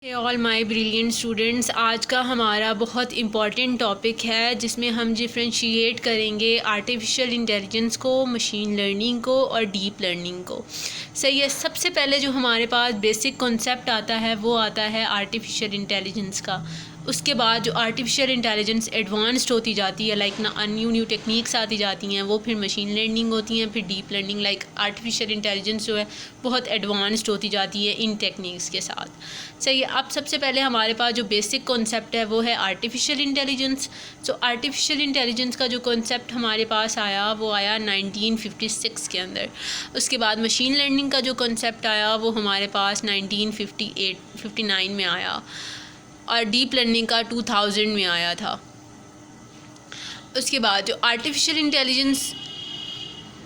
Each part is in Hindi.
ऑल माय ब्रिलियंट स्टूडेंट्स, आज का हमारा बहुत इम्पॉर्टेंट टॉपिक है जिसमें हम डिफ्रेंशिएट करेंगे आर्टिफिशियल इंटेलिजेंस को, मशीन लर्निंग को और डीप लर्निंग को। सही है। सबसे पहले जो हमारे पास बेसिक कॉन्सेप्ट आता है वो आता है आर्टिफिशियल इंटेलिजेंस का। उसके बाद जो आर्टिफिशियल इंटेलिजेंस एडवांस्ड होती जाती है, लाइक ना न्यू टेक्निक्स आती जाती हैं, वो फिर मशीन लर्निंग होती हैं, फिर deep learning. Like artificial intelligence जो है बहुत एडवांस्ड होती जाती है इन टेक्निक्स के साथ। सही है। अब सबसे पहले हमारे पास जो बेसिक कॉन्सेप्ट है वो है आर्टिफिशियल इंटेलिजेंस। सो आर्टिफिशियल इंटेलिजेंस का जो कॉन्सेप्ट हमारे पास आया वो आया 1956 के अंदर। उसके बाद मशीन लर्निंग का जो कॉन्सेप्ट आया वो हमारे पास 1959 में आया और डीप लर्निंग का 2000 में आया था। उसके बाद जो आर्टिफिशियल इंटेलिजेंस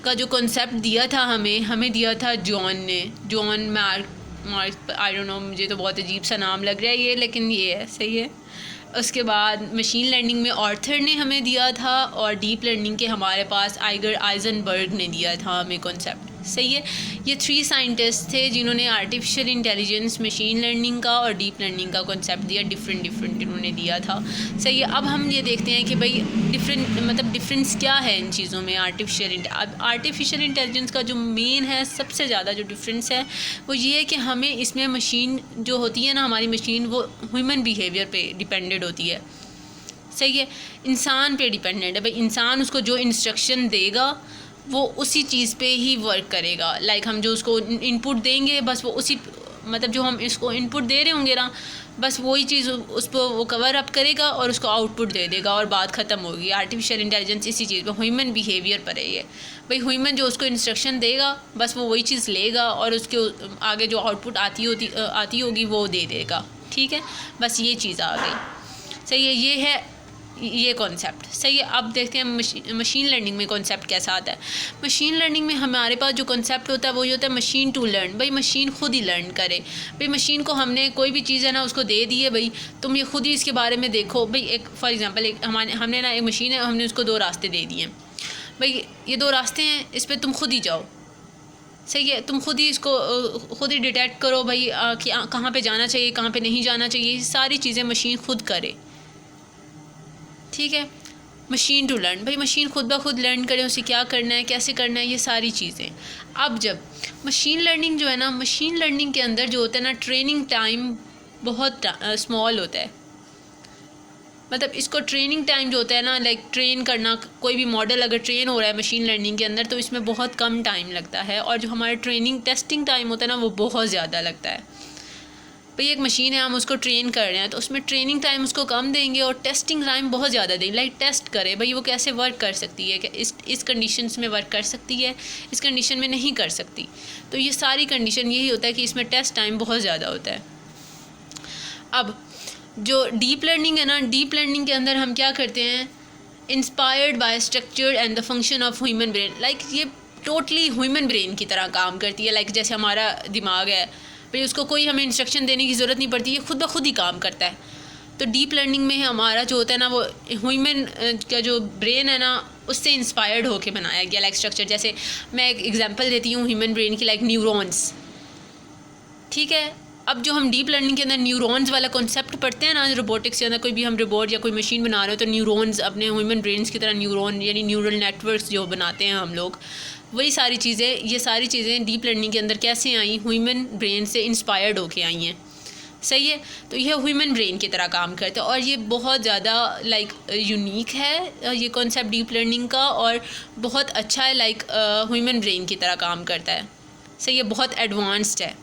का जो कॉन्सेप्ट दिया था हमें दिया था John mark I don't know, मुझे तो बहुत अजीब सा नाम लग रहा है ये, लेकिन ये है। सही है। उसके बाद मशीन लर्निंग में ऑर्थर ने हमें दिया था और डीप लर्निंग के हमारे पास आइगर आइजनबर्ग ने दिया था हमें कॉन्सेप्ट। सही है। ये 3 साइंटिस्ट थे जिन्होंने आर्टिफिशियल इंटेलिजेंस, मशीन लर्निंग का और डीप लर्निंग का कॉन्सेप्ट दिया। डिफरेंट इन्होंने दिया था। सही है। अब हम ये देखते हैं कि भाई डिफरेंस क्या है इन चीज़ों में। आर्टिफिशियल इंटेलिजेंस का जो मेन है, सबसे ज़्यादा जो डिफरेंस है वो ये है कि हमें इसमें मशीन जो होती है ना, हमारी मशीन वो ह्यूमन बिहेवियर पे डिपेंडेड होती है। सही है। इंसान पे डिपेंडेंट है। भाई इंसान उसको जो इंस्ट्रक्शन देगा वो उसी चीज़ पे ही वर्क करेगा। लाइक हम जो उसको इनपुट देंगे, बस वो उसी जो हम इसको इनपुट दे रहे होंगे ना, बस वही चीज़ उस पर वो कवर अप करेगा और उसको आउटपुट दे देगा और बात ख़त्म होगी। आर्टिफिशियल इंटेलिजेंस इसी चीज़ पर, ह्यूमन बिहेवियर पर है ये। भाई ह्यूमन जो उसको इंस्ट्रक्शन देगा बस वो वही चीज़ लेगा और उसके आगे जो आउटपुट आती होगी वो दे देगा। ठीक है। बस ये चीज़ आ गई। सही है। ये है ये कॉन्सेप्ट। सही है। अब देखते हैं मशीन लर्निंग में कॉन्सेप्ट कैसा आता है। मशीन लर्निंग में हमारे पास जो कॉन्सेप्ट होता है वो ये होता है मशीन टू लर्न। भाई मशीन खुद ही लर्न करे। भाई मशीन को हमने कोई भी चीज़ है ना उसको दे दी है, भाई तुम ये खुद ही इसके बारे में देखो। भाई एक फॉर एग्जांपल हमने ना एक मशीन है, हमने उसको 2 रास्ते दे दिए। भाई ये 2 रास्ते हैं, इस पर तुम खुद ही जाओ। सही है। तुम खुद ही इसको खुद ही डिटेक्ट करो भाई कि कहाँ पे जाना चाहिए, कहाँ पे नहीं जाना चाहिए। सारी चीज़ें मशीन खुद करे। ठीक है। मशीन टू लर्न, भाई मशीन खुद ब खुद लर्न करे उसे क्या करना है, कैसे करना है, ये सारी चीज़ें। अब जब मशीन लर्निंग जो है ना, मशीन लर्निंग के अंदर जो होता है ना, ट्रेनिंग टाइम बहुत स्मॉल होता है। इसको ट्रेनिंग टाइम जो होता है ना, लाइक ट्रेन करना, कोई भी मॉडल अगर ट्रेन हो रहा है मशीन लर्निंग के अंदर तो इसमें बहुत कम टाइम लगता है। और जो हमारा टेस्टिंग टाइम होता है ना वो बहुत ज़्यादा लगता है। भाई एक मशीन है, हम उसको ट्रेन कर रहे हैं तो उसमें ट्रेनिंग टाइम उसको कम देंगे और टेस्टिंग टाइम बहुत ज़्यादा देंगे। लाइक टेस्ट करे भाई वो कैसे वर्क कर सकती है, कि इस कंडीशंस में वर्क कर सकती है, इस कंडीशन में नहीं कर सकती। तो ये सारी कंडीशन यही होता है कि इसमें टेस्ट टाइम बहुत ज़्यादा होता है। अब जो डीप लर्निंग है ना, डीप लर्निंग के अंदर हम क्या करते हैं, inspired by structure and the function of human brain. Like ये टोटली ह्यूमन ब्रेन की तरह काम करती है। लाइक जैसे हमारा दिमाग है, भाई उसको कोई हमें इंस्ट्रक्शन देने की ज़रूरत नहीं पड़ती, ये खुद ब खुद ही काम करता है। तो डीप लर्निंग में हमारा जो होता है ना वो ह्यूमन का जो ब्रेन है ना उससे इंस्पायर्ड होके बनाया गया। लाइक स्ट्रक्चर, जैसे मैं एक एग्जांपल देती हूँ ह्यूमन ब्रेन की, लाइक न्यूरॉन्स। ठीक है। अब जो हम डीप लर्निंग के अंदर न्यूरॉन्स वाला कॉन्सेप्ट पढ़ते हैं ना, रोबोटिक्स के अंदर कोई भी हम रोबोट या कोई मशीन बना रहे हो तो न्यूरॉन्स अपने ह्यूमन ब्रेन्स की तरह न्यूरॉन यानी न्यूरल नेटवर्क्स जो बनाते हैं हम लोग, वही सारी चीज़ें, ये सारी चीज़ें डीप लर्निंग के अंदर कैसे आई, ह्यूमन ब्रेन से इंस्पायर्ड होके आई हैं। सही है। तो यह ह्यूमन ब्रेन की तरह काम करता है और ये बहुत ज़्यादा लाइक यूनिक है ये कॉन्सेप्ट डीप लर्निंग का, और बहुत अच्छा है, लाइक ह्यूमन ब्रेन की तरह काम करता है। सही है। बहुत एडवांस्ड है।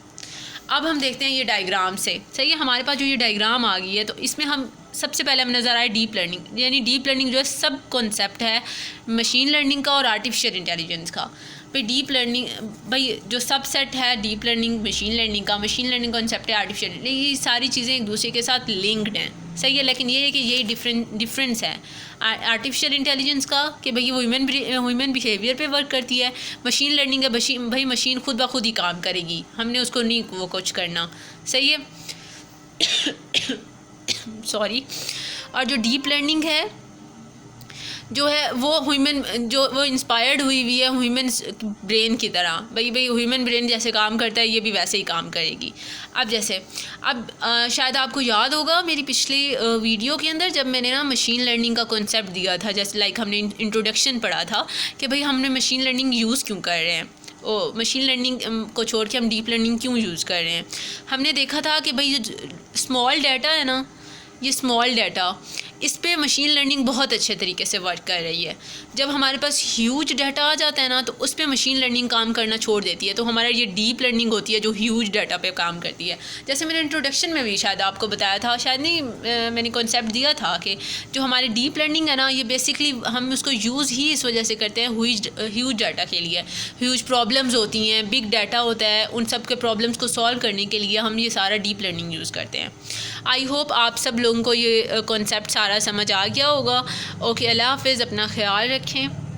अब हम देखते हैं ये डायग्राम से। सही है। हमारे पास जो ये डायग्राम आ गई है तो इसमें हम सबसे पहले हमें नज़र आए डीप लर्निंग। यानी डीप लर्निंग जो है सब कॉन्सेप्ट है मशीन लर्निंग का और आर्टिफिशियल इंटेलिजेंस का। भाई डीप लर्निंग, भाई जो सब सेट है डीप लर्निंग मशीन लर्निंग का, मशीन लर्निंग कॉन्सेप्ट है आर्टिफिशियल, ये सारी चीज़ें एक दूसरे के साथ लिंक्ड हैं। सही है। लेकिन ये है कि यही डिफरेंस है आर्टिफिशियल इंटेलिजेंस का, कि भाई वो ह्यूमन बिहेवियर पे वर्क करती है। मशीन लर्निंग है भाई मशीन खुद ब खुद ही काम करेगी, हमने उसको नहीं वो कुछ करना। सही है। सॉरी। और जो डीप लर्निंग है जो है वो ह्यूमन जो वो इंस्पायर्ड हुई है ह्यूमन ब्रेन की तरह। भाई ह्यूमन ब्रेन जैसे काम करता है ये भी वैसे ही काम करेगी। अब शायद आपको याद होगा मेरी पिछली वीडियो के अंदर जब मैंने ना मशीन लर्निंग का कॉन्सेप्ट दिया था, जैसे लाइक हमने इंट्रोडक्शन पढ़ा था कि भाई हमने मशीन लर्निंग यूज़ क्यों कर रहे हैं, मशीन लर्निंग को छोड़ के हम डीप लर्निंग क्यों यूज़ कर रहे हैं। हमने देखा था कि भाई जो स्मॉल डाटा है ना, ये स्मॉल डाटा इस पे मशीन लर्निंग बहुत अच्छे तरीके से वर्क कर रही है। जब हमारे पास ह्यूज डाटा आ जाता है ना तो उस पे मशीन लर्निंग काम करना छोड़ देती है, तो हमारा ये डीप लर्निंग होती है जो ह्यूज डाटा पे काम करती है। जैसे मैंने इंट्रोडक्शन में भी शायद आपको बताया था, शायद नहीं, मैंने कॉन्सेप्ट दिया था कि जो हमारी डीप लर्निंग है ना ये बेसिकली हम उसको यूज़ ही इस वजह से करते हैं ह्यूज डाटा के लिए। ह्यूज प्रॉब्लम्स होती हैं, बिग डाटा होता है, उन सब के प्रॉब्लम्स को सॉल्व करने के लिए हम ये सारा डीप लर्निंग यूज़ करते हैं। आई होप आप सब लोगों को ये कॉन्सेप्ट सारा समझ आ गया होगा। ओके, अल्लाह हाफ़िज़, अपना ख्याल रखें।